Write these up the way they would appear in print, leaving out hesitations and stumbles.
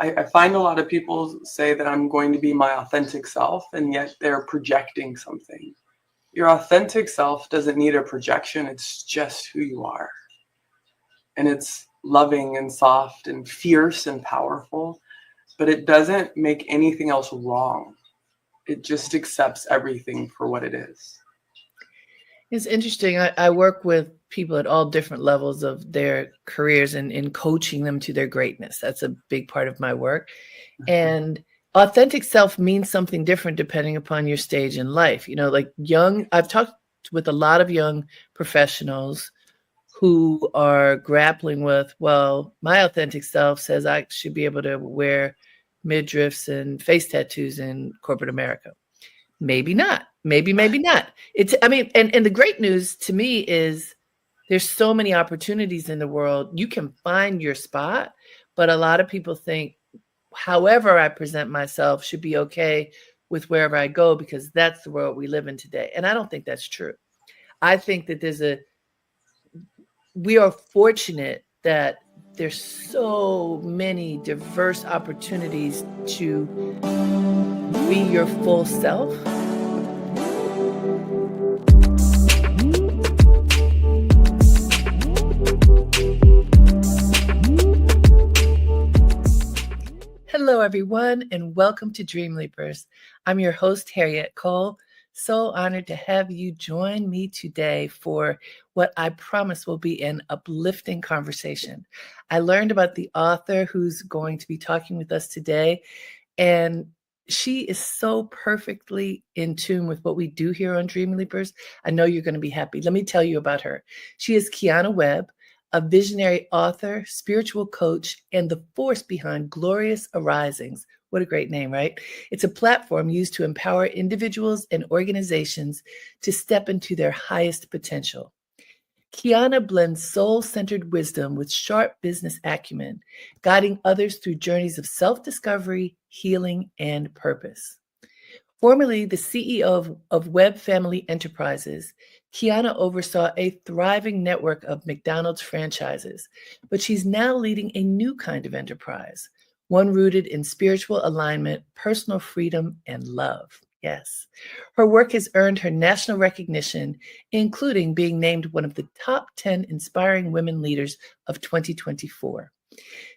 I find a lot of people say that I'm going to be my authentic self, and yet they're projecting something. Your authentic self doesn't need a projection. It's just who you are. And it's loving and soft and fierce and powerful, but it doesn't make anything else wrong. It just accepts everything for what it is. It's interesting. I work with people at all different levels of their careers and in coaching them to their greatness. That's a big part of my work. And authentic self means something different depending upon your stage in life. Like I've talked with a lot of young professionals who are grappling with, well, my authentic self says I should be able to wear midriffs and face tattoos in corporate America. Maybe not. Maybe not. And the great news to me is there's so many opportunities in the world. You can find your spot, but a lot of people think however I present myself should be okay with wherever I go because that's the world we live in today. And I don't think that's true. I think that we are fortunate that there's so many diverse opportunities to be your full self. Hello, everyone, and welcome to Dream Leapers. I'm your host, Harriette Cole. So honored to have you join me today for what I promise will be an uplifting conversation. I learned about the author who's going to be talking with us today, and she is so perfectly in tune with what we do here on Dream Leapers. I know you're going to be happy. Let me tell you about her. She is Kiana Webb, a visionary author, spiritual coach, and the force behind Glorious Arisings. What a great name, right? It's a platform used to empower individuals and organizations to step into their highest potential. Kiana blends soul-centered wisdom with sharp business acumen, guiding others through journeys of self-discovery, healing, and purpose. Formerly the CEO of Webb Family Enterprises, Kiana oversaw a thriving network of McDonald's franchises, but she's now leading a new kind of enterprise, one rooted in spiritual alignment, personal freedom, and love. Yes. Her work has earned her national recognition, including being named one of the top 10 inspiring women leaders of 2024.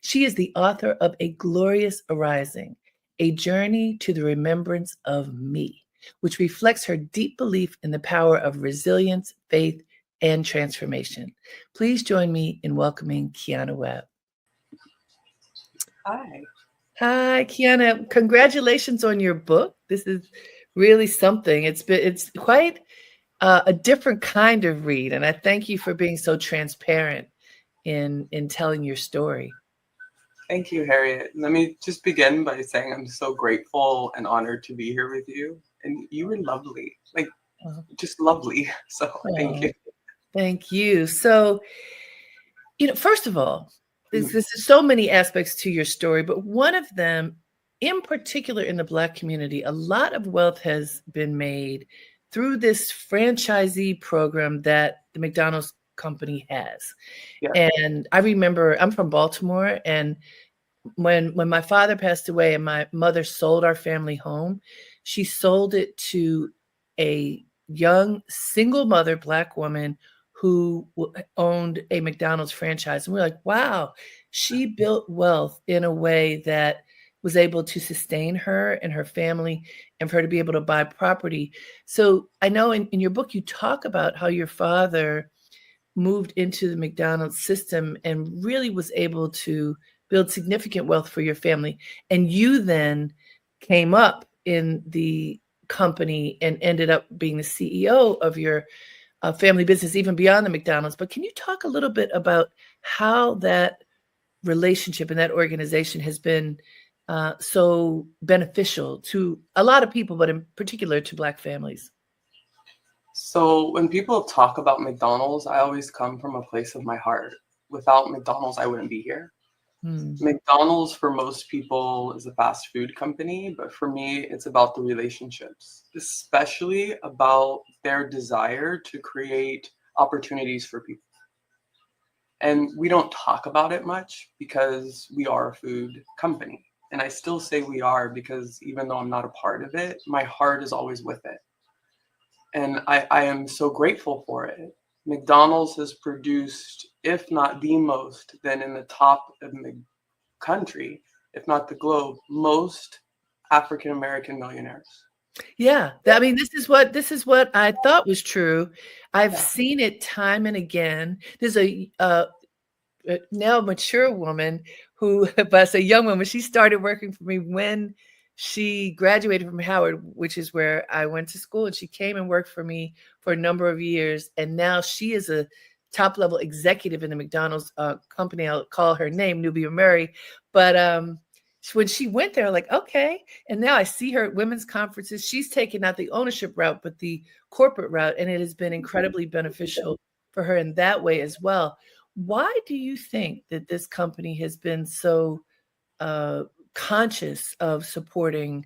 She is the author of A Glorious Arising, A Journey to the Remembrance of Me, which reflects her deep belief in the power of resilience, faith, and transformation. Please join me in welcoming Kiana Webb. Hi. Hi, Kiana. Congratulations on your book. This is really something. It's quite a different kind of read, and I thank you for being so transparent in telling your story. Thank you, Harriet. Let me just begin by saying I'm so grateful and honored to be here with you. And you were lovely, just lovely. So thank you. Thank you. So, first of all, there's so many aspects to your story, but one of them, in particular in the Black community, a lot of wealth has been made through this franchisee program that the McDonald's company has. Yeah. And I remember, I'm from Baltimore, and when my father passed away and my mother sold our family home, she sold it to a young single mother Black woman who owned a McDonald's franchise. And we're like, wow, she built wealth in a way that was able to sustain her and her family and for her to be able to buy property. So I know in your book, you talk about how your father moved into the McDonald's system and really was able to build significant wealth for your family. And you then came up in the company and ended up being the CEO of your family business, even beyond the McDonald's. But can you talk a little bit about how that relationship and that organization has been so beneficial to a lot of people, but in particular to Black families? So when people talk about McDonald's, I always come from a place of my heart. Without McDonald's, I wouldn't be here. McDonald's for most people is a fast food company, but for me, it's about the relationships, especially about their desire to create opportunities for people. And we don't talk about it much because we are a food company. And I still say we are because even though I'm not a part of it, my heart is always with it. And I am so grateful for it. McDonald's has produced, if not the most, then in the top of the country, if not the globe, most African American millionaires. Yeah, I mean, this is what I thought was true. I've Yeah. seen it time and again. There's a now mature woman who, but I say young woman, she started working for me when she graduated from Howard, which is where I went to school, and she came and worked for me for a number of years, and now she is a top level executive in the McDonald's company. I'll call her name, Nubia Murray, but when she went there, like, okay, and now I see her at women's conferences. She's taken not the ownership route, but the corporate route, and it has been incredibly beneficial for her in that way as well. Why do you think that this company has been so conscious of supporting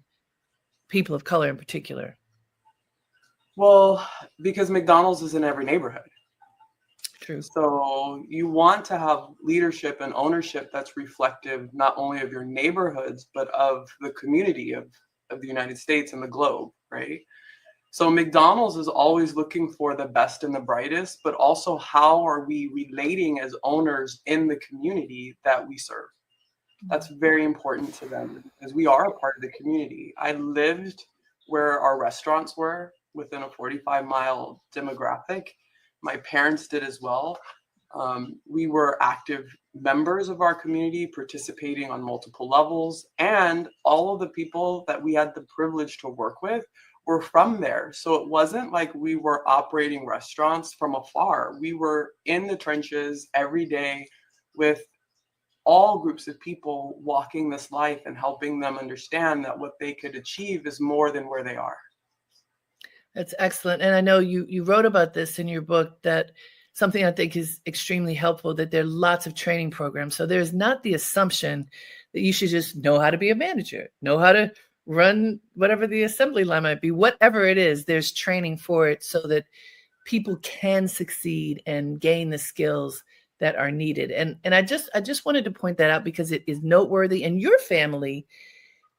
people of color in particular? Well, because McDonald's is in every neighborhood. True. So you want to have leadership and ownership that's reflective not only of your neighborhoods, but of the community of the United States and the globe, right? So McDonald's is always looking for the best and the brightest, but also how are we relating as owners in the community that we serve? That's very important to them because we are a part of the community. I lived where our restaurants were within a 45-mile demographic. My parents did as well. We were active members of our community, participating on multiple levels, and all of the people that we had the privilege to work with were from there. So it wasn't like we were operating restaurants from afar. We were in the trenches every day with all groups of people walking this life and helping them understand that what they could achieve is more than where they are. That's excellent. And I know you wrote about this in your book, that something I think is extremely helpful, that there are lots of training programs. So there's not the assumption that you should just know how to be a manager, know how to run whatever the assembly line might be, whatever it is, there's training for it so that people can succeed and gain the skills that are needed. And I just wanted to point that out because it is noteworthy. And your family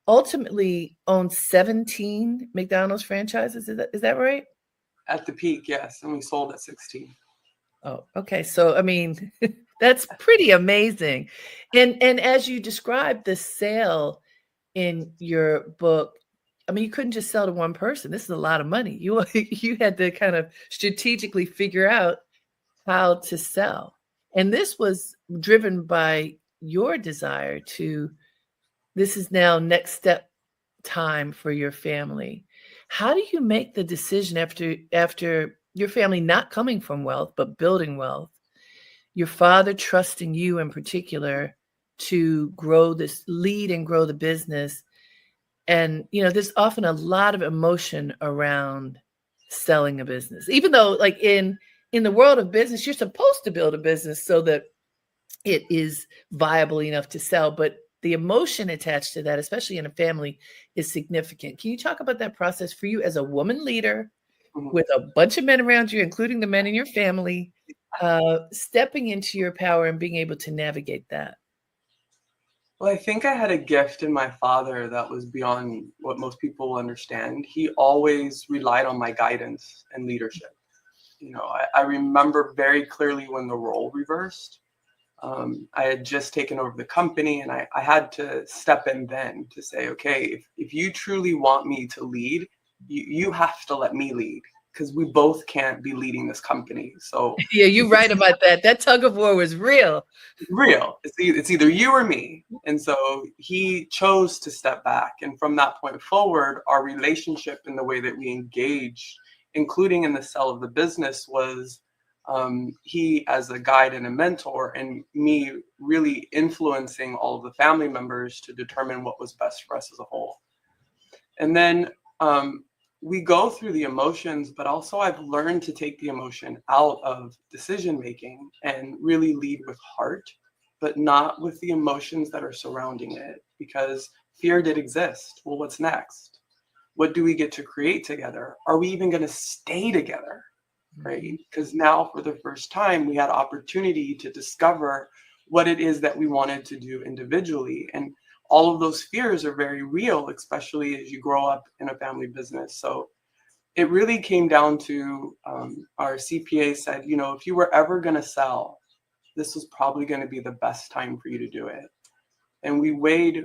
ultimately owns 17 McDonald's franchises. Is that right? At the peak, yes, and we sold at 16. Oh, okay. So I mean, that's pretty amazing. And as you described the sale in your book, I mean, you couldn't just sell to one person. This is a lot of money. You had to kind of strategically figure out how to sell. And this was driven by your desire to, this is now next step time for your family. How do you make the decision after your family not coming from wealth, but building wealth, your father trusting you in particular to grow this, lead and grow the business? And, there's often a lot of emotion around selling a business, even though like in the world of business, you're supposed to build a business so that it is viable enough to sell. But the emotion attached to that, especially in a family, is significant. Can you talk about that process for you as a woman leader Mhm. with a bunch of men around you, including the men in your family, stepping into your power and being able to navigate that? Well, I think I had a gift in my father that was beyond what most people understand. He always relied on my guidance and leadership. I remember very clearly when the role reversed. I had just taken over the company and I had to step in then to say, okay, if you truly want me to lead, you have to let me lead because we both can't be leading this company. So Yeah, you're right about that. That tug of war was real. real. It's either you or me. And so he chose to step back. And from that point forward, our relationship and the way that we engaged, including in the sale of the business, was he as a guide and a mentor, and me really influencing all of the family members to determine what was best for us as a whole. And then we go through the emotions, but also I've learned to take the emotion out of decision making and really lead with heart, but not with the emotions that are surrounding it, because fear did exist. Well, what's next? What do we get to create together? Are we even going to stay together? Right? Because now for the first time, we had opportunity to discover what it is that we wanted to do individually. And all of those fears are very real, especially as you grow up in a family business. So it really came down to our CPA said, you know, if you were ever going to sell, this was probably going to be the best time for you to do it. And we weighed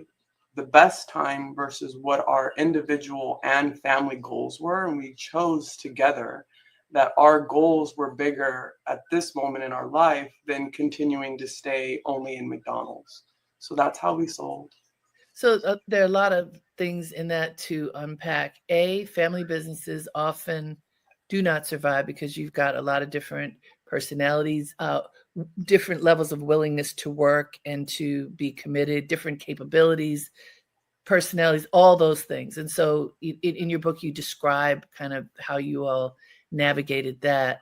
the best time versus what our individual and family goals were. And we chose together that our goals were bigger at this moment in our life than continuing to stay only in McDonald's. So that's how we sold. So there are a lot of things in that to unpack. Family businesses often do not survive because you've got a lot of different personalities, different levels of willingness to work and to be committed, different capabilities, personalities, all those things. And so in your book, you describe kind of how you all navigated that.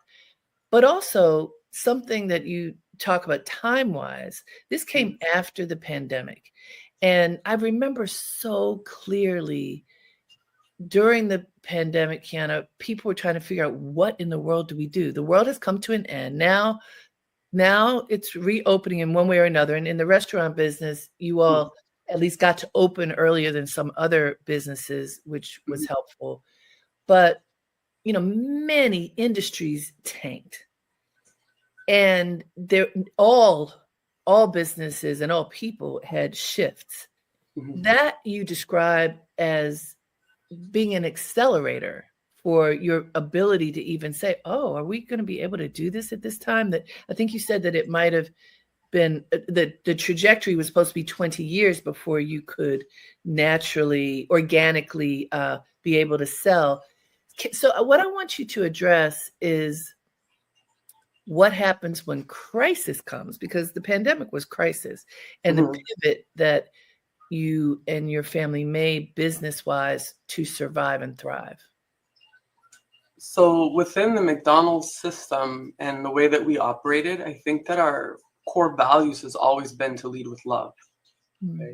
But also something that you talk about time-wise, this came after the pandemic. And I remember so clearly during the pandemic, Kiana, people were trying to figure out what in the world do we do? The world has come to an end. Now it's reopening in one way or another. And in the restaurant business, you all at least got to open earlier than some other businesses, which was helpful. But, you know, many industries tanked. And all businesses and all people had shifts. That you describe as being an accelerator for your ability to even say, oh, are we going to be able to do this at this time? That I think you said that it might have been the trajectory was supposed to be 20 years before you could naturally, organically be able to sell. So what I want you to address is what happens when crisis comes, because the pandemic was crisis, and the pivot that you and your family made business-wise to survive and thrive. So within the McDonald's system and the way that we operated, I think that our core values has always been to lead with love. Right?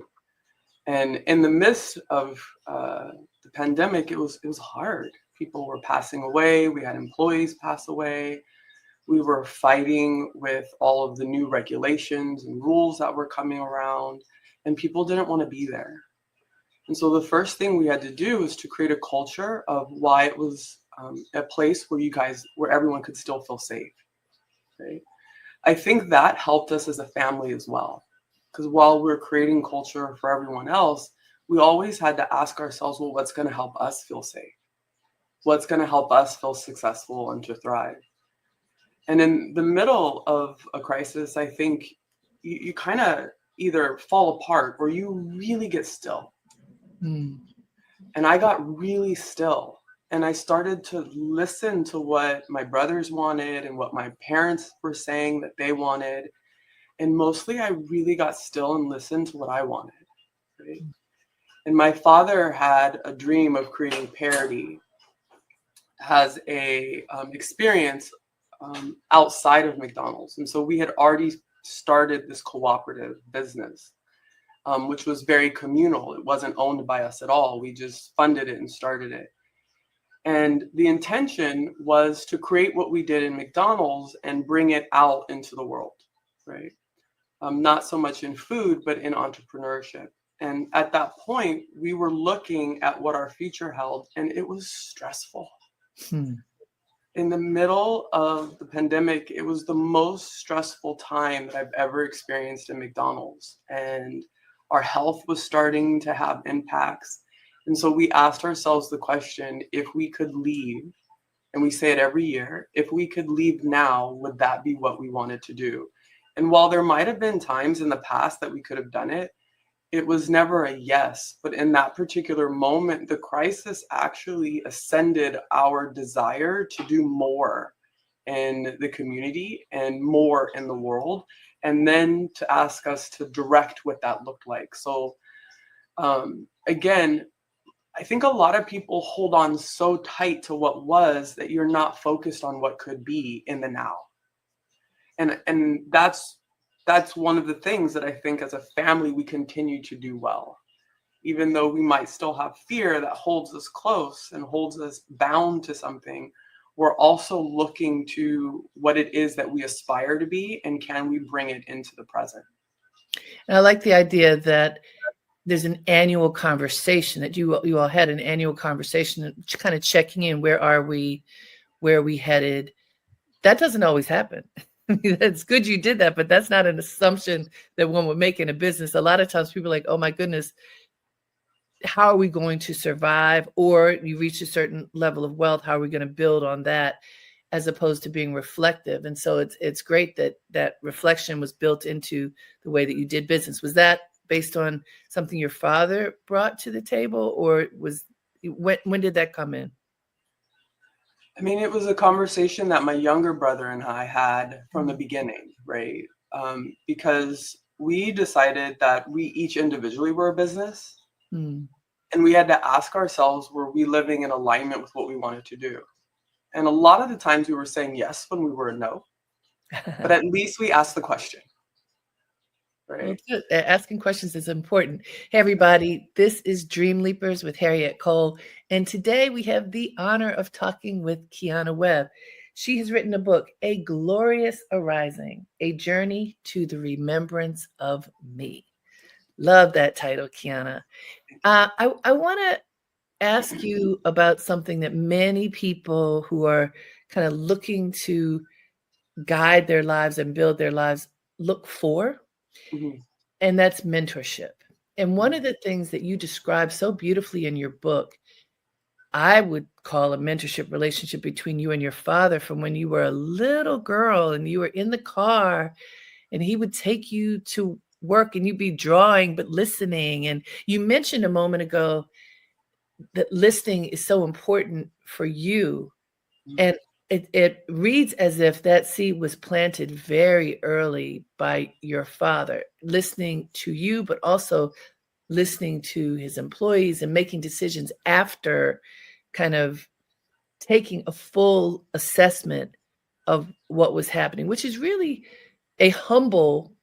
And in the midst of the pandemic, it was hard. People were passing away. We had employees pass away. We were fighting with all of the new regulations and rules that were coming around, and people didn't want to be there. And so the first thing we had to do was to create a culture of why it was a place where everyone could still feel safe. Right? I think that helped us as a family as well, because while we're creating culture for everyone else, we always had to ask ourselves, well, what's going to help us feel safe? What's going to help us feel successful and to thrive? And in the middle of a crisis, I think you kind of either fall apart or you really get still. And I got really still. And I started to listen to what my brothers wanted and what my parents were saying that they wanted. And mostly I really got still and listened to what I wanted. Right? And my father had a dream of creating parody as a experience outside of McDonald's. And so we had already started this cooperative business, which was very communal. It wasn't owned by us at all. We just funded it and started it. And the intention was to create what we did in McDonald's and bring it out into the world, right? Not so much in food, but in entrepreneurship. And at that point, we were looking at what our future held, and it was stressful. In the middle of the pandemic, it was the most stressful time that I've ever experienced in McDonald's. And our health was starting to have impacts. And so we asked ourselves the question, if we could leave, and we say it every year, if we could leave now, would that be what we wanted to do? And while there might have been times in the past that we could have done it, it was never a yes. But in that particular moment, the crisis actually ascended our desire to do more in the community and more in the world, and then to ask us to direct what that looked like. So again, I think a lot of people hold on so tight to what was that you're not focused on what could be in the now. And that's one of the things that I think as a family we continue to do well. Even though we might still have fear that holds us close and holds us bound to something, we're also looking to what it is that we aspire to be, and can we bring it into the present? And I like the idea that there's an annual conversation that you all had an annual conversation, kind of checking in. Where are we headed? That doesn't always happen. That's good you did that, but that's not an assumption that one would make in a business. A lot of times people are like, oh my goodness, how are we going to survive? Or you reach a certain level of wealth, how are we going to build on that, as opposed to being reflective? And so it's great that reflection was built into the way that you did business. Was that based on something your father brought to the table, or when did that come in? I mean, it was a conversation that my younger brother and I had from the beginning, right? Because we decided that we each individually were a business. And we had to ask ourselves, were we living in alignment with what we wanted to do? And a lot of the times we were saying yes when we were no, but at least we asked the question, right? Well, asking questions is important. Hey, everybody, this is Dream Leapers with Harriette Cole. And today we have the honor of talking with Kiana Webb. She has written a book, A Glorious Arising, A Journey to the Remembrance of Me. Love that title, Kiana. I want to ask you about something that many people who are kind of looking to guide their lives and build their lives look for, and that's mentorship. And one of the things that you describe so beautifully in your book, I would call a mentorship relationship between you and your father from when you were a little girl and you were in the car and he would take you to work and you'd be drawing but listening. And you mentioned a moment ago that listening is so important for you. And it reads as if that seed was planted very early by your father, listening to you, but also listening to his employees and making decisions after kind of taking a full assessment of what was happening, which is really a humble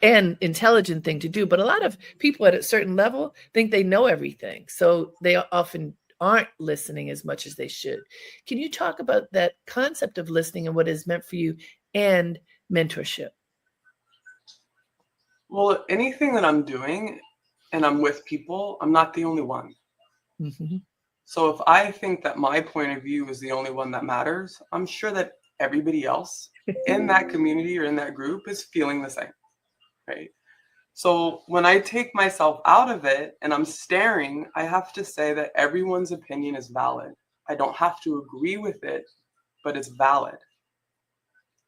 and intelligent thing to do. But a lot of people at a certain level think they know everything. So they often aren't listening as much as they should. Can you talk about that concept of listening and what is meant for you and mentorship? Well, anything that I'm doing and I'm with people, I'm not the only one. So if I think that my point of view is the only one that matters, I'm sure that everybody else in that community or in that group is feeling the same, right? So when I take myself out of it and I'm staring, I have to say that everyone's opinion is valid. I don't have to agree with it, but it's valid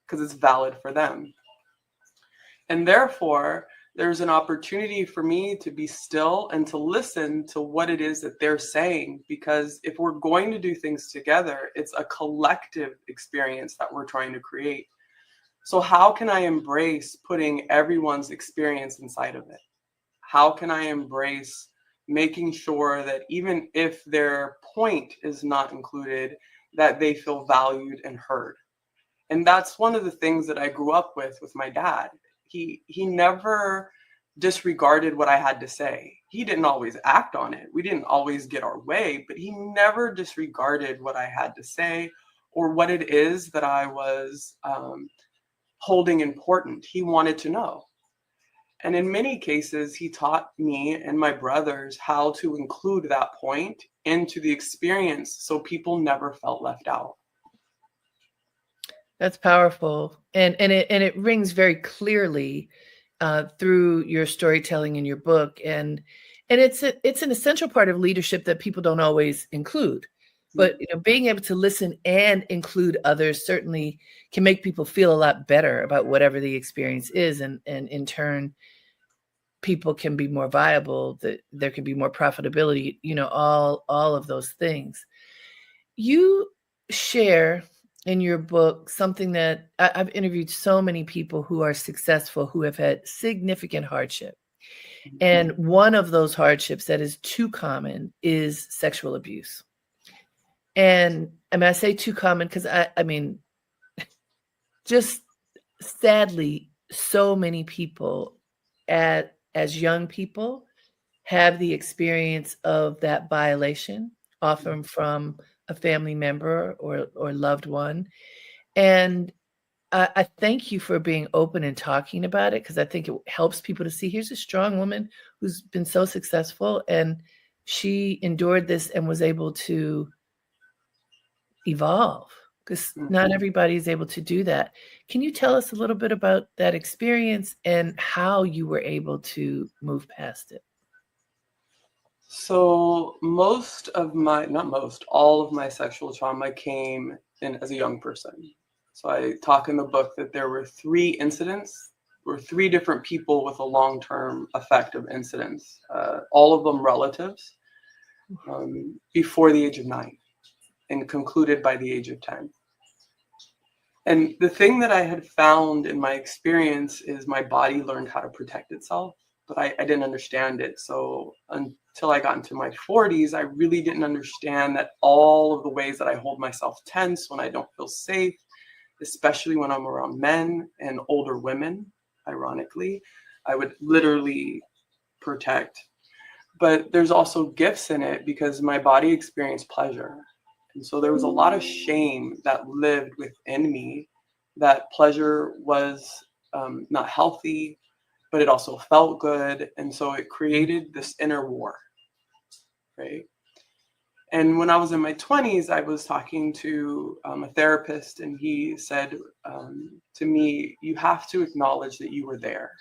because it's valid for them. And therefore, there's an opportunity for me to be still and to listen to what it is that they're saying, because if we're going to do things together, it's a collective experience that we're trying to create. So how can I embrace putting everyone's experience inside of it? How can I embrace making sure that even if their point is not included, that they feel valued and heard? And that's one of the things that I grew up with my dad. He never disregarded what I had to say. He didn't always act on it. We didn't always get our way, but he never disregarded what I had to say or what it is that I was holding important. He wanted to know. And in many cases, he taught me and my brothers how to include that point into the experience so people never felt left out. That's powerful. And it rings very clearly through your storytelling in your book. And it's an essential part of leadership that people don't always include. But being able to listen and include others certainly can make people feel a lot better about whatever the experience is. And in turn, people can be more viable, that there can be more profitability, all of those things. You share in your book something that I've interviewed so many people who are successful, who have had significant hardship. And one of those hardships that is too common is sexual abuse. And I say too common because I mean, just sadly, so many people as young people have the experience of that violation, often from a family member or loved one. And I thank you for being open and talking about it, because I think it helps people to see here's a strong woman who's been so successful, and she endured this and was able to evolve, because not everybody is able to do that. Can you tell us a little bit about that experience and how you were able to move past it? So all of my sexual trauma came in as a young person. So I talk in the book that there were three incidents, or three different people with a long-term effect of incidents, all of them relatives, before the age of 9 and concluded by the age of 10. And the thing that I had found in my experience is my body learned how to protect itself, but I didn't understand it. So until I got into my 40s, I really didn't understand that all of the ways that I hold myself tense when I don't feel safe, especially when I'm around men and older women, ironically, I would literally protect. But there's also gifts in it because my body experienced pleasure. And so there was a lot of shame that lived within me, that pleasure was not healthy, but it also felt good. And so it created this inner war, right? And when I was in my 20s, I was talking to a therapist, and he said to me, you have to acknowledge that you were there.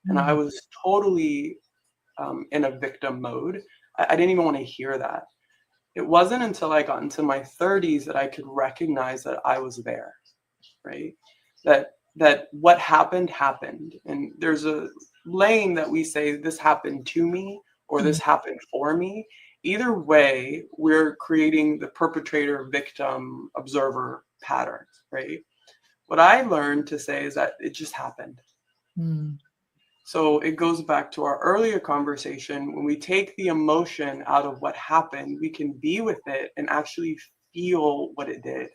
And I was totally in a victim mode. I didn't even want to hear that. It wasn't until I got into my 30s that I could recognize that I was there, right? That what happened happened. And there's a lane that we say this happened to me or this happened for me. Either way, we're creating the perpetrator, victim, observer pattern, right? What I learned to say is that it just happened. So it goes back to our earlier conversation. When we take the emotion out of what happened, we can be with it and actually feel what it did.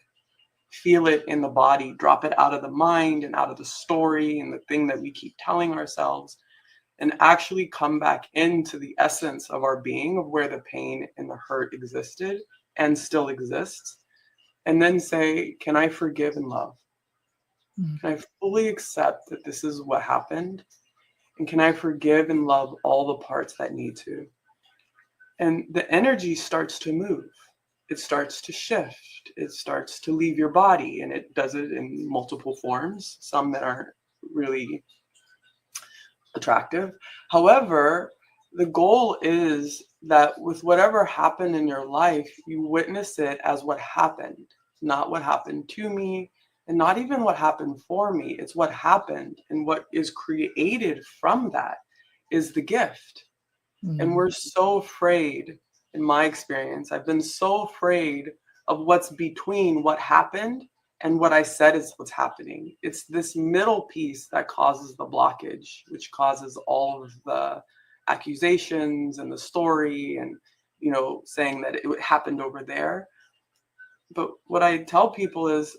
Feel it in the body, drop it out of the mind and out of the story and the thing that we keep telling ourselves, and actually come back into the essence of our being, of where the pain and the hurt existed and still exists. And then say, can I forgive and love? Can I fully accept that this is what happened? And can I forgive and love all the parts that need to? And the energy starts to move. It starts to shift. It starts to leave your body, and it does it in multiple forms, some that aren't really attractive. However, the goal is that with whatever happened in your life, you witness it as what happened, not what happened to me, and not even what happened for me. It's what happened, and what is created from that is the gift. And we're so afraid, in my experience, I've been so afraid of what's between what happened and what I said is what's happening. It's this middle piece that causes the blockage, which causes all of the accusations and the story and, saying that it happened over there. But what I tell people is,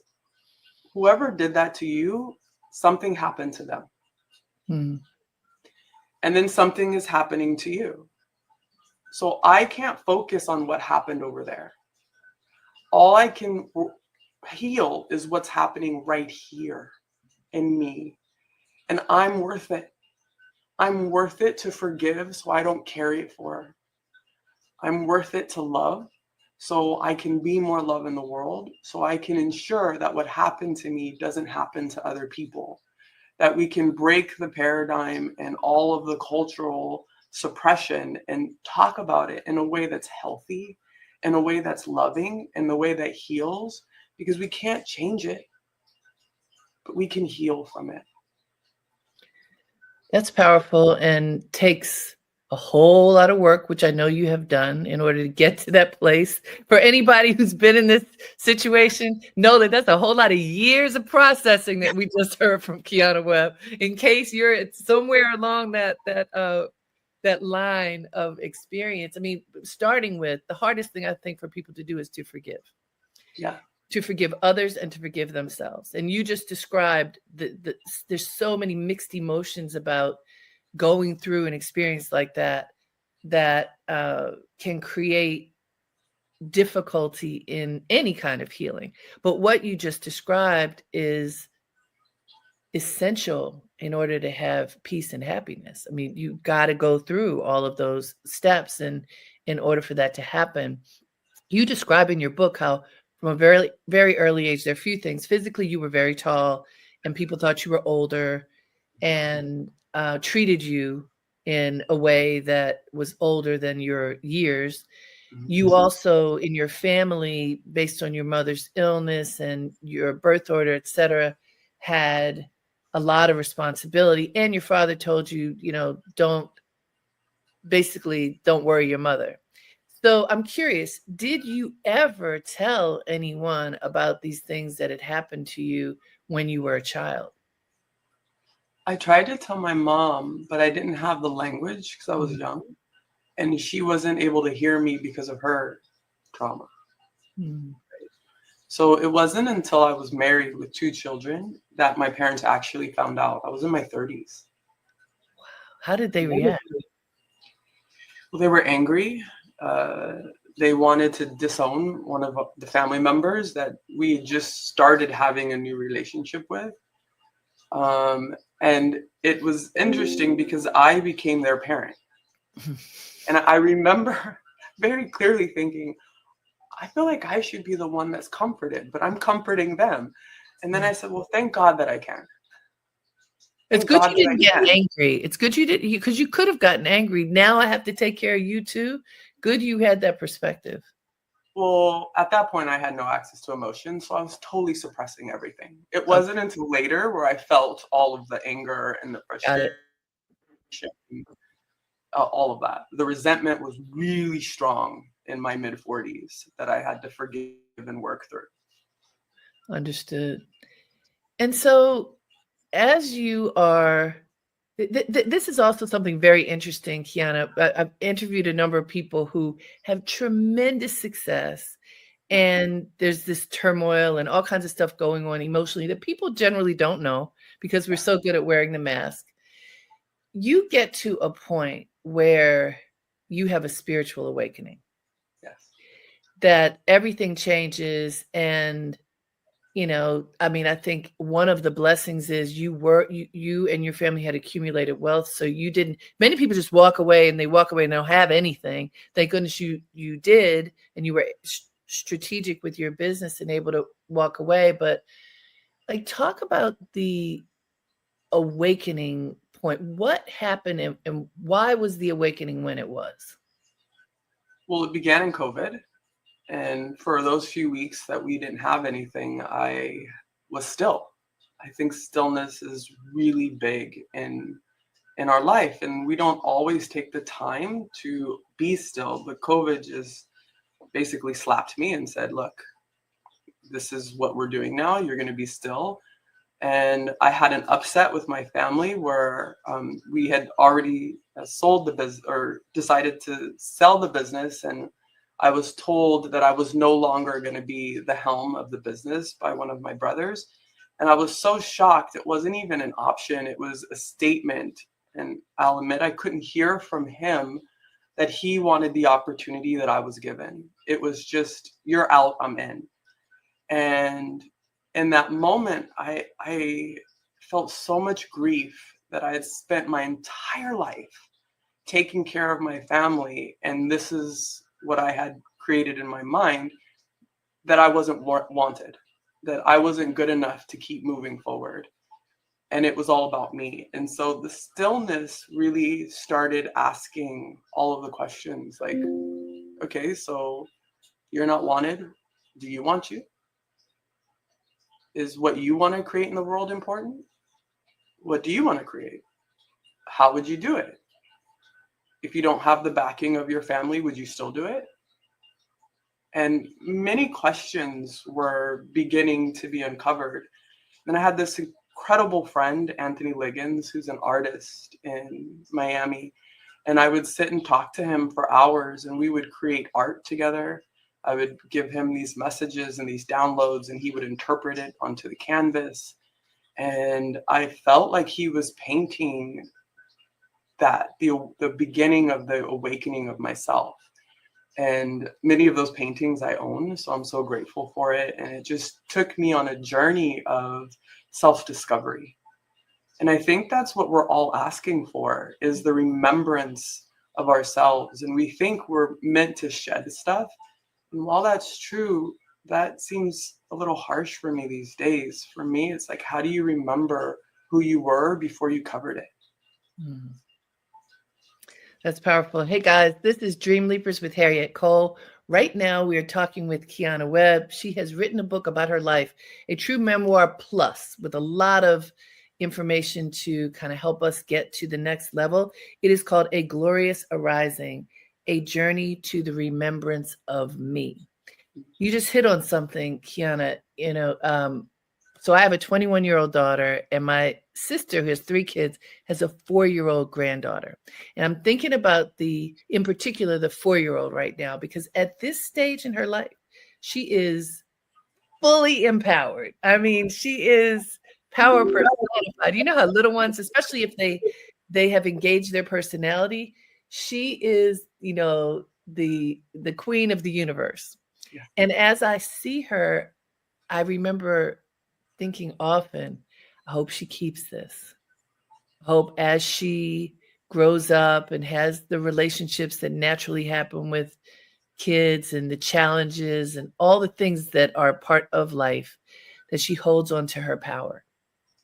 whoever did that to you, something happened to them. And then something is happening to you. So I can't focus on what happened over there. All I can heal is what's happening right here in me. And I'm worth it. I'm worth it to forgive so I don't carry it forward. I'm worth it to love so I can be more love in the world, so I can ensure that what happened to me doesn't happen to other people. That we can break the paradigm and all of the cultural suppression and talk about it in a way that's healthy, in a way that's loving, in the way that heals, because we can't change it, but we can heal from it. That's powerful and takes a whole lot of work, which I know you have done in order to get to that place. For anybody who's been in this situation, know that that's a whole lot of years of processing that we just heard from Kiana Webb. In case you're somewhere along that line of experience. I mean, starting with the hardest thing I think for people to do is to forgive. Yeah. To forgive others and to forgive themselves. And you just described there's so many mixed emotions about going through an experience like that can create difficulty in any kind of healing. But what you just described is essential in order to have peace and happiness. I mean, you got to go through all of those steps and in order for that to happen. You describe in your book how from a very, very early age, there are a few things. Physically, you were very tall and people thought you were older and treated you in a way that was older than your years. You also, in your family, based on your mother's illness and your birth order, et cetera, had a lot of responsibility. And your father told you, don't worry your mother. So I'm curious, did you ever tell anyone about these things that had happened to you when you were a child? I tried to tell my mom, but I didn't have the language because I was Mm. young, and she wasn't able to hear me because of her trauma. Mm. So it wasn't until I was married with 2 children that my parents actually found out. I was in my 30s. How did they react? Well, they were angry. Uh, they wanted to disown one of the family members that we had just started having a new relationship with. And it was interesting because I became their parent. And I remember very clearly thinking, I feel like I should be the one that's comforted, but I'm comforting them. And then I said, well, thank God that I can. It's Thank good God you that didn't I get can. angry. It's good you didn't, because you could have gotten angry. Now I have to take care of you too. Good you had that perspective. Well, at that point, I had no access to emotion, so I was totally suppressing everything. It Okay, wasn't until later where I felt all of the anger and the got frustration, it. all of that. The resentment was really strong in my mid 40s that I had to forgive and work through. Understood. And so as you are, this is also something very interesting, Kiana. I've interviewed a number of people who have tremendous success, and there's this turmoil and all kinds of stuff going on emotionally that people generally don't know because we're so good at wearing the mask. You get to a point where you have a spiritual awakening, Yes. that everything changes. And I mean, I think one of the blessings is you and your family had accumulated wealth. So you didn't, many people just walk away and they walk away and don't have anything. Thank goodness you did. And you were strategic with your business and able to walk away. But like, talk about the awakening point. What happened and why was the awakening when it was? Well, it began in COVID. And for those few weeks that we didn't have anything, I was still. I think stillness is really big in our life, and we don't always take the time to be still. But COVID just basically slapped me and said, "Look, this is what we're doing now. You're going to be still." And I had an upset with my family where we had already sold the business or decided to sell the business, and I was told that I was no longer going to be the helm of the business by one of my brothers. And I was so shocked. It wasn't even an option. It was a statement. And I'll admit I couldn't hear from him that he wanted the opportunity that I was given. It was just, you're out, I'm in. And in that moment, I felt so much grief that I had spent my entire life taking care of my family. And this is what I had created in my mind, that I wasn't wanted, that I wasn't good enough to keep moving forward. And it was all about me. And so the stillness really started asking all of the questions like, okay, so you're not wanted. Do you want you? Is what you want to create in the world important? What do you want to create? How would you do it? If you don't have the backing of your family, would you still do it? And many questions were beginning to be uncovered. And I had this incredible friend, Anthony Liggins, who's an artist in Miami. And I would sit and talk to him for hours, and we would create art together. I would give him these messages and these downloads, and he would interpret it onto the canvas. And I felt like he was painting that the beginning of the awakening of myself. And many of those paintings I own, so I'm so grateful for it. And it just took me on a journey of self-discovery. And I think that's what we're all asking for, is the remembrance of ourselves. And we think we're meant to shed stuff. And while that's true, that seems a little harsh for me these days. For me, it's like, how do you remember who you were before you covered it? Mm. That's powerful. Hey guys, this is Dream Leapers with Harriette Cole. Right now, we are talking with Kiana Webb. She has written a book about her life, a true memoir plus, with a lot of information to kind of help us get to the next level. It is called A Glorious Arising, a journey to the remembrance of me. You just hit on something, Kiana. So I have a 21-year-old daughter, and my sister, who has 3 kids, has a 4-year-old granddaughter. And I'm thinking about in particular, the 4-year-old right now, because at this stage in her life, she is fully empowered. I mean, she is power personified. You know how little ones, especially if they have engaged their personality, she is, the queen of the universe. Yeah. And as I see her, I remember thinking often, I hope she keeps this. I hope as she grows up and has the relationships that naturally happen with kids and the challenges and all the things that are part of life, that she holds on to her power.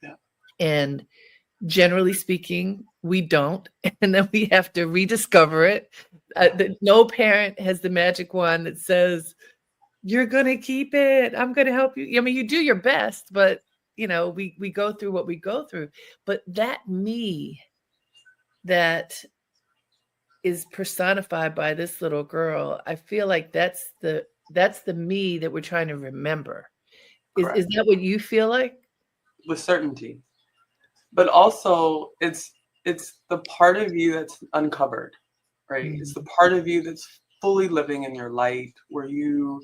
Yeah. And generally speaking, we don't. And then we have to rediscover it. No parent has the magic wand that says, you're going to keep it. I'm going to help you. I mean, you do your best, but we go through what we go through. But that me that is personified by this little girl, I feel like that's the me that we're trying to remember. Is that what you feel like? With certainty. But also it's the part of you that's uncovered, right? Mm. It's the part of you that's fully living in your light, where you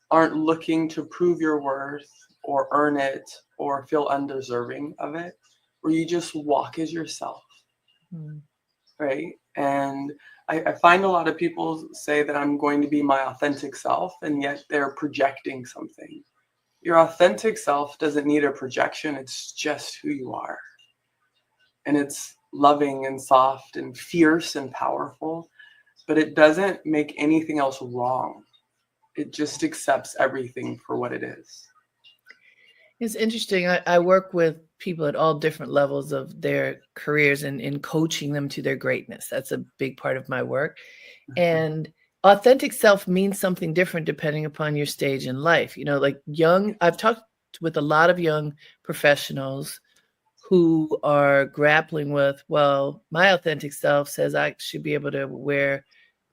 aren't looking to prove your worth or earn it or feel undeserving of it, where you just walk as yourself, right? And I find a lot of people say that I'm going to be my authentic self, and yet they're projecting something. Your authentic self doesn't need a projection. It's just who you are. And it's loving and soft and fierce and powerful, but it doesn't make anything else wrong. It just accepts everything for what it is. It's interesting. I work with people at all different levels of their careers and in coaching them to their greatness. That's a big part of my work. And authentic self means something different depending upon your stage in life. I've talked with a lot of young professionals who are grappling with, well, my authentic self says I should be able to wear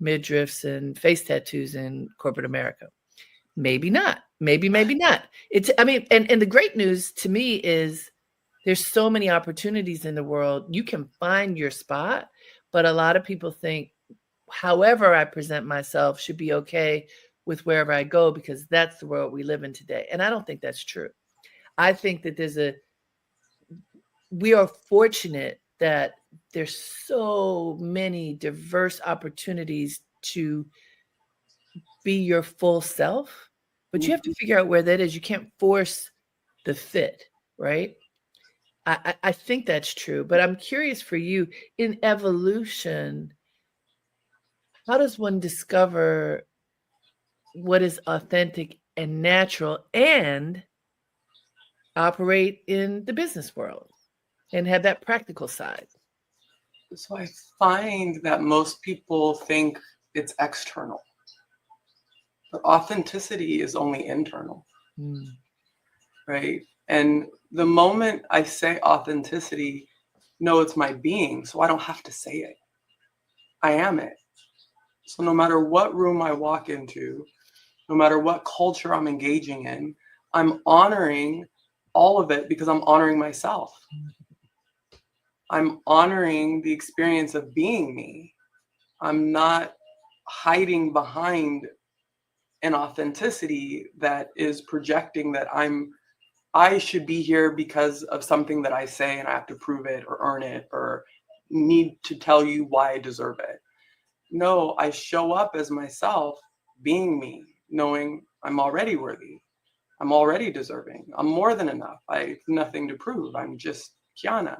midriffs and face tattoos in corporate America. Maybe not. Maybe not. And the great news to me is there's so many opportunities in the world. You can find your spot, but a lot of people think however I present myself should be okay with wherever I go, because that's the world we live in today. And I don't think that's true. I think that we are fortunate that there's so many diverse opportunities to be your full self, but you have to figure out where that is. You can't force the fit, right? I think that's true, but I'm curious for you, in evolution, how does one discover what is authentic and natural and operate in the business world and have that practical side? So I find that most people think it's external, but authenticity is only internal, right? And the moment I say authenticity, no, it's my being, so I don't have to say it. I am it. So no matter what room I walk into, no matter what culture I'm engaging in, I'm honoring all of it because I'm honoring myself. I'm honoring the experience of being me. I'm not hiding behind an authenticity that is projecting that I should be here because of something that I say and I have to prove it or earn it or need to tell you why I deserve it. No, I show up as myself, being me, knowing I'm already worthy. I'm already deserving. I'm more than enough. I have nothing to prove. I'm just Kiana.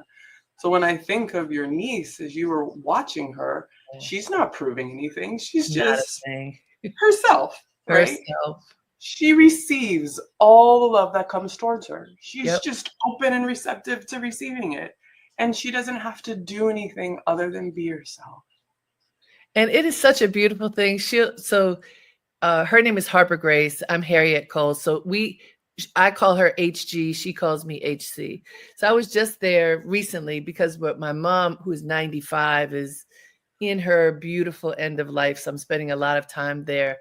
So when I think of your niece, as you were watching her, she's not proving anything. She's Not a just thing. herself, right? Herself. She receives all the love that comes towards her. She's Yep. just open and receptive to receiving it. And she doesn't have to do anything other than be herself. And it is such a beautiful thing. Her name is Harper Grace. I'm Harriette Cole. I call her HG. She calls me HC. So I was just there recently because my mom, who's 95, is in her beautiful end of life. So I'm spending a lot of time there.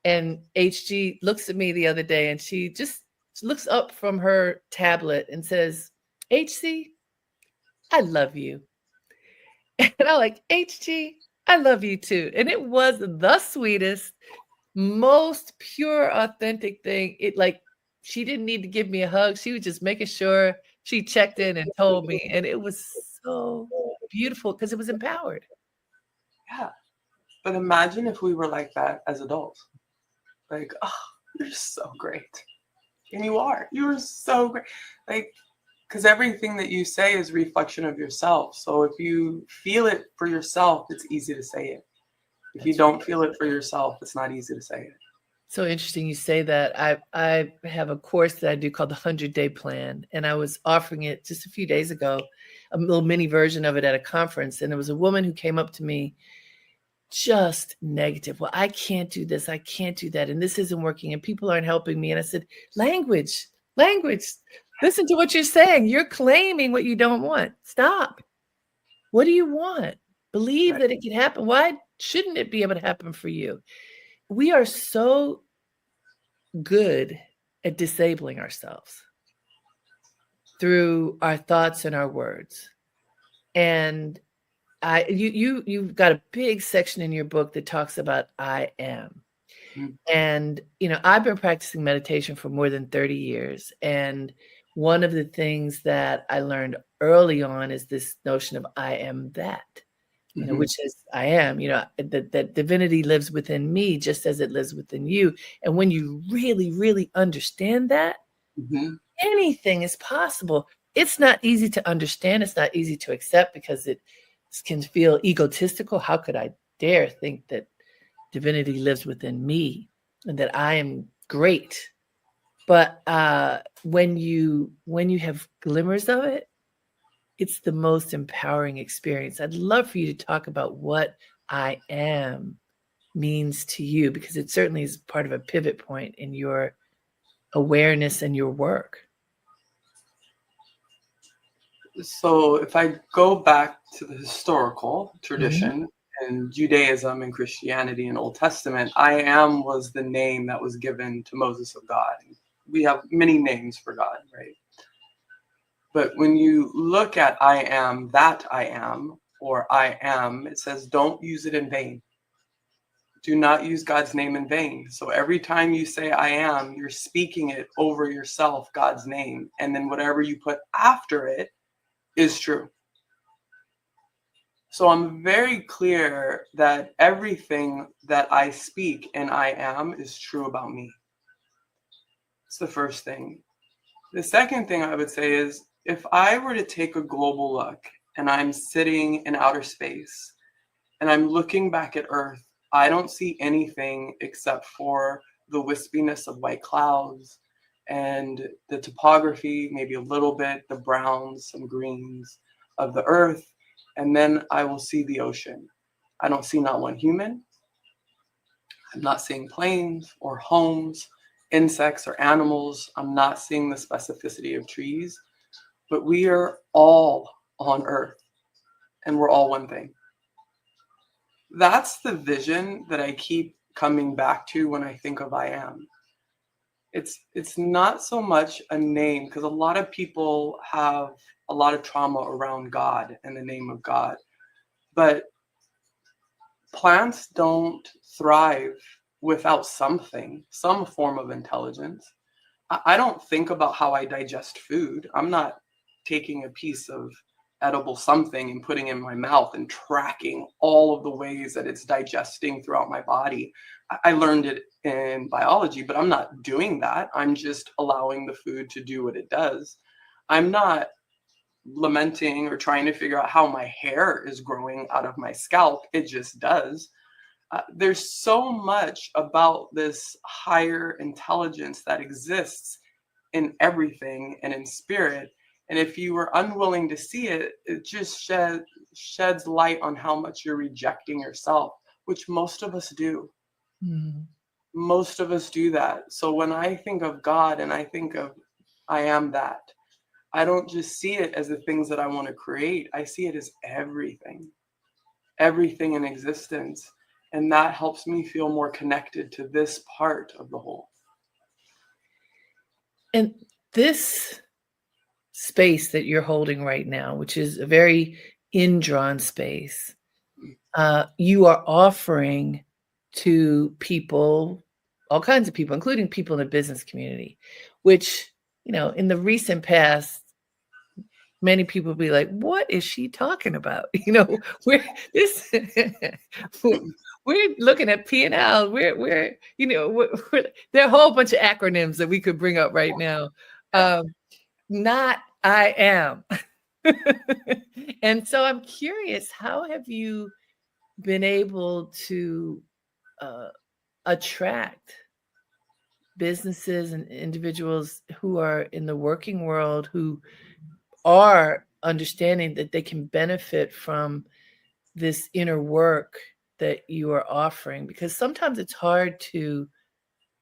And HG looks at me the other day and she just looks up from her tablet and says, HC, I love you. And I'm like, HG, I love you too. And it was the sweetest, most pure, authentic thing. She didn't need to give me a hug. She was just making sure she checked in and told me. And it was so beautiful because it was empowered. Yeah. But imagine if we were like that as adults. Like, oh, you're so great. And you are. You are so great. Like, because everything that you say is a reflection of yourself. So if you feel it for yourself, it's easy to say it. If you don't feel it for yourself, it's not easy to say it. So interesting you say that. I have a course that I do called the 100-Day Plan, and I was offering it just a few days ago, a little mini version of it at a conference. And there was a woman who came up to me just negative. Well, I can't do this. I can't do that. And this isn't working. And people aren't helping me. And I said, language. Listen to what you're saying. You're claiming what you don't want. Stop. What do you want? Believe that it can happen. Why shouldn't it be able to happen for you? We are so good at disabling ourselves through our thoughts and our words. And you've got a big section in your book that talks about I am. Mm-hmm. And, I've been practicing meditation for more than 30 years. And one of the things that I learned early on is this notion of I am that, mm-hmm. Which is I am, that divinity lives within me just as it lives within you. And when you really, really understand that, mm-hmm. anything is possible. It's not easy to understand. It's not easy to accept because it can feel egotistical. How could I dare think that divinity lives within me and that I am great? But when you have glimmers of it, it's the most empowering experience. I'd love for you to talk about what I am means to you, because it certainly is part of a pivot point in your awareness and your work. So if I go back to the historical tradition, mm-hmm. in Judaism and Christianity and Old Testament, I am was the name that was given to Moses of God. We have many names for God, right? But when you look at I am, that I am, or I am, it says don't use it in vain. Do not use God's name in vain. So every time you say I am, you're speaking it over yourself, God's name. And then whatever you put after it is true. So I'm very clear that everything that I speak and I am is true about me. It's the first thing. The second thing I would say is if I were to take a global look and I'm sitting in outer space and I'm looking back at Earth, I don't see anything except for the wispiness of white clouds and the topography, maybe a little bit, the browns, some greens of the Earth, and then I will see the ocean. I don't see not one human. I'm not seeing planes or homes, insects or animals. I'm not seeing the specificity of trees, but we are all on Earth and we're all one thing. That's the vision that I keep coming back to when I think of I am. It's not so much a name, because a lot of people have a lot of trauma around God and the name of God. But plants don't thrive without something, some form of intelligence. I don't think about how I digest food. I'm not taking a piece of edible something and putting it in my mouth and tracking all of the ways that it's digesting throughout my body. I learned it in biology, but I'm not doing that. I'm just allowing the food to do what it does. I'm not lamenting or trying to figure out how my hair is growing out of my scalp. It just does. There's so much about this higher intelligence that exists in everything and in spirit. And if you were unwilling to see it, it just sheds light on how much you're rejecting yourself, which most of us do. Mm. Most of us do that. So when I think of God and I think of I am that, I don't just see it as the things that I want to create. I see it as everything in existence. And that helps me feel more connected to this part of the whole. And this space that you're holding right now, which is a very indrawn space, you are offering to people, all kinds of people, including people in the business community, which, in the recent past, many people will be like, what is she talking about? We're this we're looking at P&L. We're there are a whole bunch of acronyms that we could bring up right now. Not I am. And so I'm curious, how have you been able to attract businesses and individuals who are in the working world who are understanding that they can benefit from this inner work that you are offering? Because sometimes it's hard to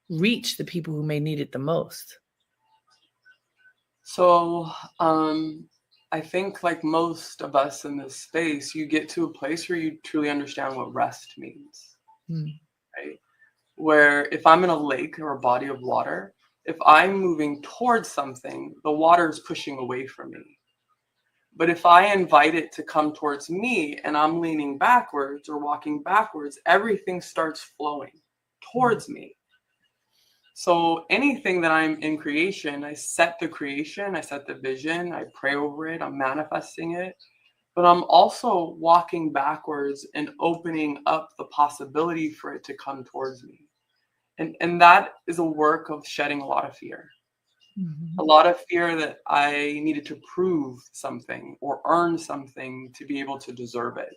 reach the people who may need it the most. So I think like most of us in this space, you get to a place where you truly understand what rest means, right? Where if I'm in a lake or a body of water, if I'm moving towards something, the water is pushing away from me. But if I invite it to come towards me and I'm leaning backwards or walking backwards, everything starts flowing towards me. So anything that I'm in creation, I set the creation, I set the vision, I pray over it, I'm manifesting it, but I'm also walking backwards and opening up the possibility for it to come towards me. And that is a work of shedding a lot of fear. A lot of fear that I needed to prove something or earn something to be able to deserve it.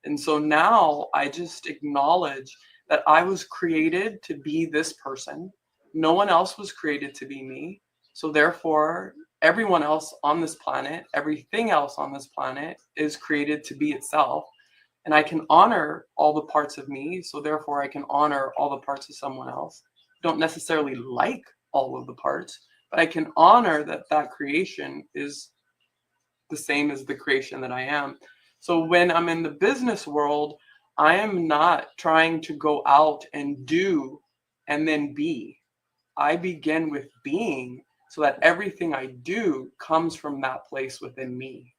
And so now I just acknowledge that I was created to be this person. No one else was created to be me. So therefore, everyone else on this planet, everything else on this planet is created to be itself. And I can honor all the parts of me. So therefore, I can honor all the parts of someone else. Don't necessarily like all of the parts, but I can honor that that creation is the same as the creation that I am. So when I'm in the business world, I am not trying to go out and do and then be. I begin with being so that everything I do comes from that place within me.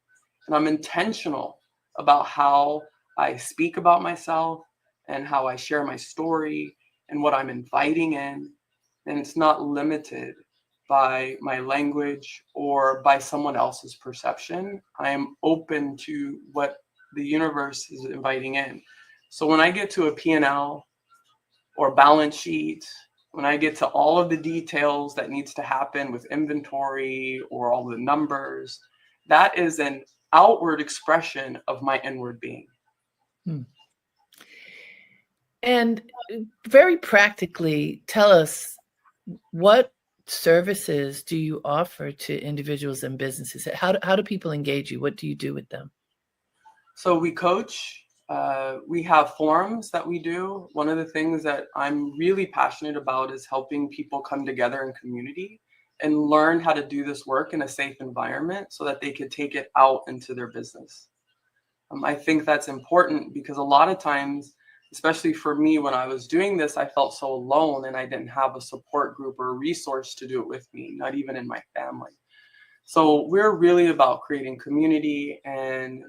And I'm intentional about how I speak about myself and how I share my story and what I'm inviting in. And it's not limited by my language or by someone else's perception. I am open to what the universe is inviting in. So when I get to a P&L or balance sheet, when I get to all of the details that needs to happen with inventory or all the numbers, that is an outward expression of my inward being. And very practically, tell us, what services do you offer to individuals and businesses? How do people engage you? What do you do with them? So we coach. We have forums that we do. One of the things that I'm really passionate about is helping people come together in community and learn how to do this work in a safe environment so that they could take it out into their business. I think that's important because a lot of times, especially for me, when I was doing this, I felt so alone and I didn't have a support group or a resource to do it with me, not even in my family. So we're really about creating community and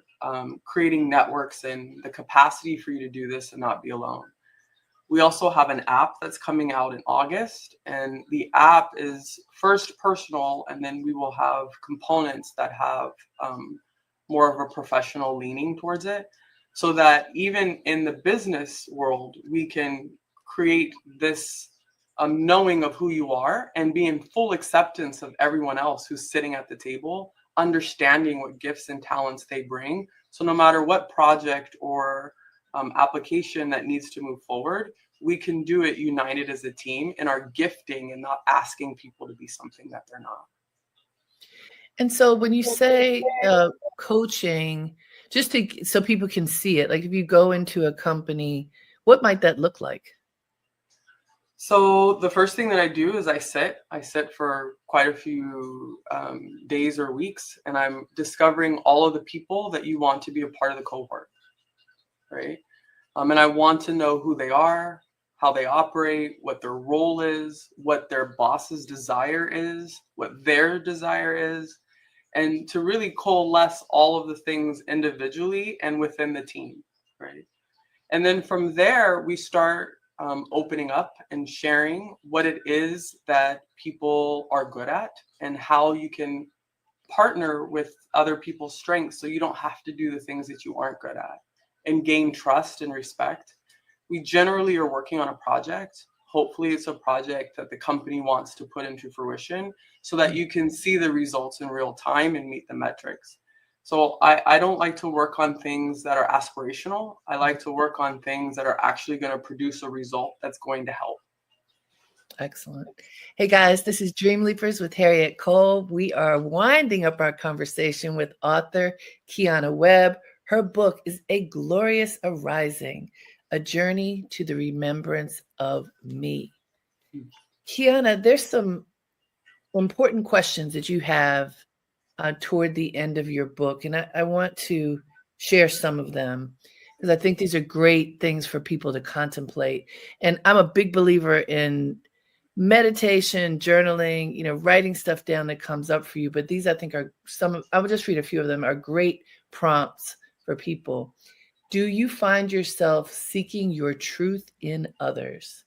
creating networks and the capacity for you to do this and not be alone. We also have an app that's coming out in August, and the app is first personal, and then we will have components that have more of a professional leaning towards it, so that even in the business world, we can create this knowing of who you are and be in full acceptance of everyone else who's sitting at the table understanding what gifts and talents they bring. So no matter what project or application that needs to move forward, we can do it united as a team in our gifting and not asking people to be something that they're not. And so when you say coaching, just so people can see it, like if you go into a company, what might that look like? So the first thing that I do is I sit for quite a few days or weeks, and I'm discovering all of the people that you want to be a part of the cohort, right? And I want to know who they are, how they operate, what their role is, what their boss's desire is, what their desire is, and to really coalesce all of the things individually and within the team, right? And then from there, we start opening up and sharing what it is that people are good at and how you can partner with other people's strengths so you don't have to do the things that you aren't good at, and gain trust and respect. We generally are working on a project. Hopefully it's a project that the company wants to put into fruition so that you can see the results in real time and meet the metrics. So I don't like to work on things that are aspirational. I like to work on things that are actually going to produce a result that's going to help. Excellent. Hey guys, this is Dream Leapers with Harriette Cole. We are winding up our conversation with author Kiana Webb. Her book is A Glorious Arising, A Journey to the Remembrance of Me. Kiana, there's some important questions that you have toward the end of your book, and I want to share some of them because I think these are great things for people to contemplate. And I'm a big believer in meditation, journaling, writing stuff down that comes up for you. But these, I think, are I will just read a few of them, are great prompts for people. Do you find yourself seeking your truth in others,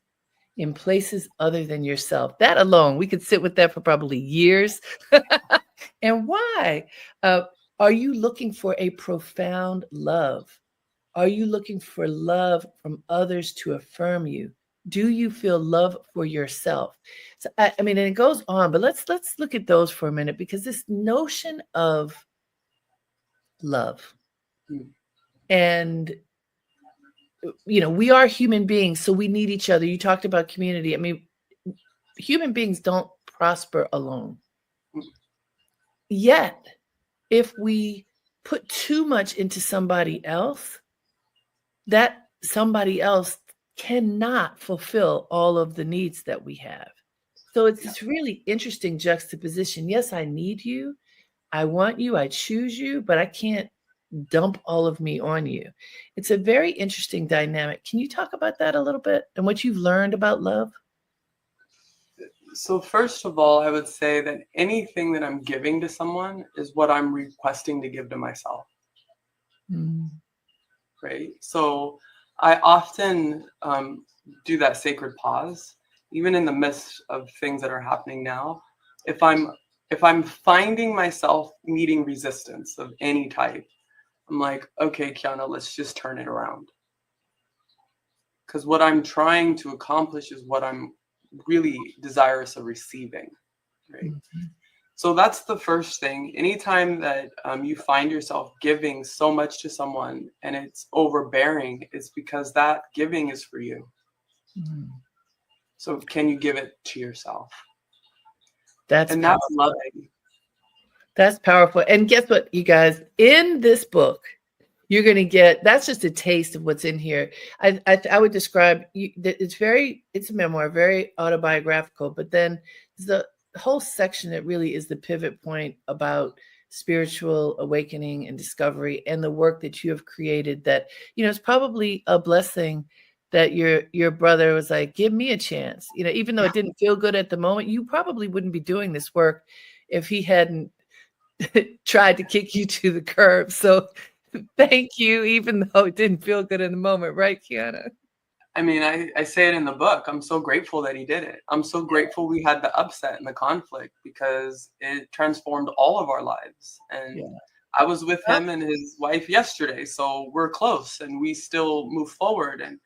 in places other than yourself? That alone, we could sit with that for probably years. And why? Are you looking for a profound love? Are you looking for love from others to affirm you? Do you feel love for yourself? So I mean, and it goes on, but let's look at those for a minute, because this notion of love, and we are human beings, so we need each other. You talked about community. I mean, human beings don't prosper alone. Yet, if we put too much into somebody else, that somebody else cannot fulfill all of the needs that we have. So it's this really interesting juxtaposition. Yes, I need you. I want you. I choose you, but I can't dump all of me on you. It's a very interesting dynamic. Can you talk about that a little bit and what you've learned about love? So first of all, I would say that anything that I'm giving to someone is what I'm requesting to give to myself. Right? So I often do that sacred pause, even in the midst of things that are happening now. If I'm finding myself meeting resistance of any type, I'm like, okay, Kiana, let's just turn it around. Because what I'm trying to accomplish is what I'm really desirous of receiving, right? So that's the first thing. Anytime that you find yourself giving so much to someone and it's overbearing, it's because that giving is for you. So can you give it to yourself? That's loving. That's powerful. And guess what, you guys? In this book, you're going to get, that's just a taste of what's in here. I would describe it's a memoir, very autobiographical, but then the whole section that really is the pivot point about spiritual awakening and discovery and the work that you have created that, it's probably a blessing that your brother was like, give me a chance. Even though it didn't feel good at the moment, you probably wouldn't be doing this work if he hadn't tried to kick you to the curb. So thank you, even though it didn't feel good in the moment, right, Kiana? I mean, I say it in the book. I'm so grateful that he did it. I'm so grateful we had the upset and the conflict because it transformed all of our lives. And I was with him and his wife yesterday, so we're close and we still move forward. And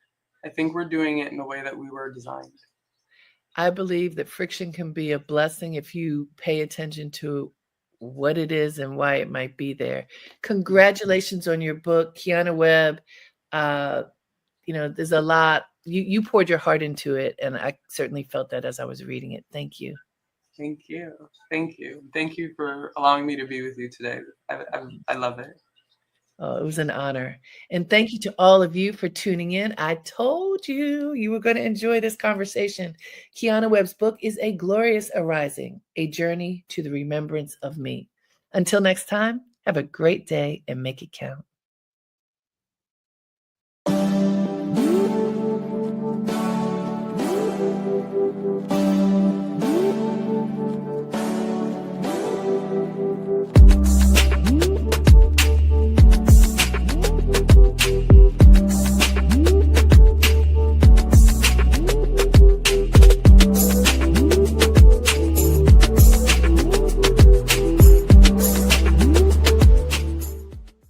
I think we're doing it in the way that we were designed. I believe that friction can be a blessing if you pay attention to what it is and why it might be there. Congratulations on your book, Kiana Webb. There's a lot. You poured your heart into it, and I certainly felt that as I was reading it. Thank you. Thank you. Thank you. Thank you for allowing me to be with you today. I love it. Oh, it was an honor. And thank you to all of you for tuning in. I told you were going to enjoy this conversation. Kiana Webb's book is A Glorious Arising, A Journey to the Remembrance of Me. Until next time, have a great day and make it count.